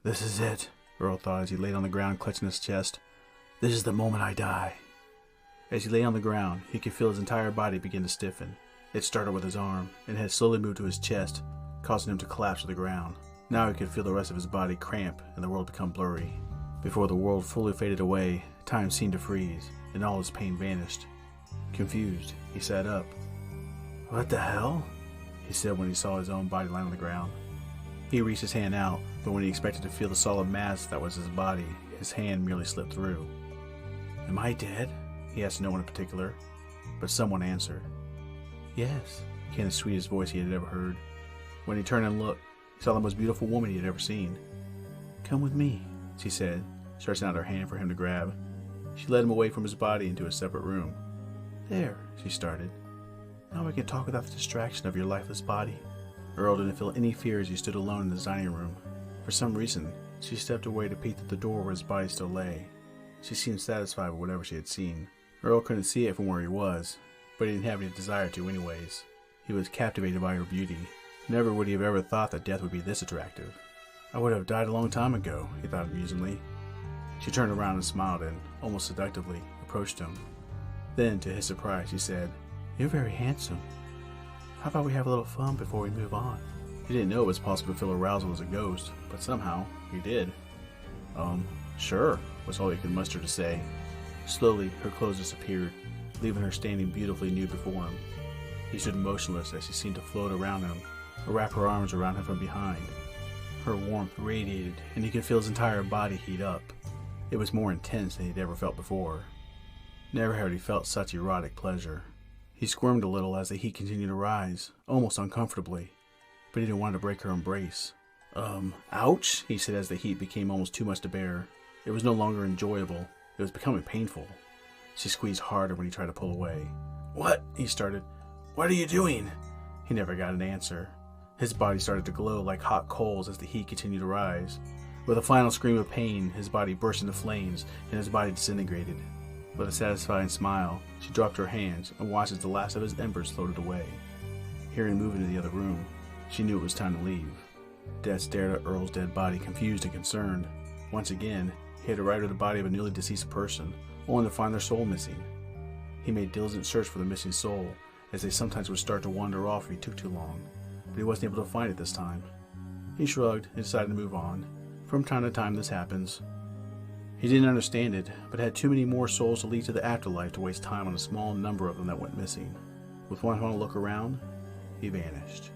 This is it, Earl thought as he laid on the ground clutching his chest. This is the moment I die. As he lay on the ground, he could feel his entire body begin to stiffen. It started with his arm, and had slowly moved to his chest, causing him to collapse to the ground. Now he could feel the rest of his body cramp and the world become blurry. Before the world fully faded away, time seemed to freeze, and all his pain vanished. Confused, he sat up. What the hell? He said when he saw his own body lying on the ground. He reached his hand out, but when he expected to feel the solid mass that was his body, his hand merely slipped through. Am I dead? He asked no one in particular, but someone answered. Yes, came the sweetest voice he had ever heard. When he turned and looked, he saw the most beautiful woman he had ever seen. Come with me, she said, stretching out her hand for him to grab. She led him away from his body into a separate room. There, she started. Now we can talk without the distraction of your lifeless body. Earl didn't feel any fear as he stood alone in the dining room. For some reason, she stepped away to peek through the door where his body still lay. She seemed satisfied with whatever she had seen. Earl couldn't see it from where he was, but he didn't have any desire to anyways. He was captivated by her beauty. Never would he have ever thought that death would be this attractive. I would have died a long time ago, he thought amusingly. She turned around and smiled and, almost seductively, approached him. Then, to his surprise, she said, You're very handsome. How about we have a little fun before we move on? He didn't know it was possible to feel arousal as a ghost, but somehow, he did. Sure, was all he could muster to say. Slowly, her clothes disappeared, leaving her standing beautifully nude before him. He stood motionless as she seemed to float around him, or wrap her arms around him from behind. Her warmth radiated, and he could feel his entire body heat up. It was more intense than he'd ever felt before. Never had he felt such erotic pleasure. He squirmed a little as the heat continued to rise, almost uncomfortably, but he didn't want to break her embrace. Ouch, he said as the heat became almost too much to bear. It was no longer enjoyable. It was becoming painful. She squeezed harder when he tried to pull away. What? He started. What are you doing? He never got an answer. His body started to glow like hot coals as the heat continued to rise. With a final scream of pain, his body burst into flames and his body disintegrated. With a satisfying smile, she dropped her hands and watched as the last of his embers floated away. Hearing movement in the other room, she knew it was time to leave. Death stared at Earl's dead body, confused and concerned. Once again, he had arrived at the body of a newly deceased person, only to find their soul missing. He made diligent search for the missing soul, as they sometimes would start to wander off if he took too long, but he wasn't able to find it this time. He shrugged and decided to move on. From time to time this happens. He didn't understand it, but had too many more souls to lead to the afterlife to waste time on a small number of them that went missing. With one final look around, he vanished.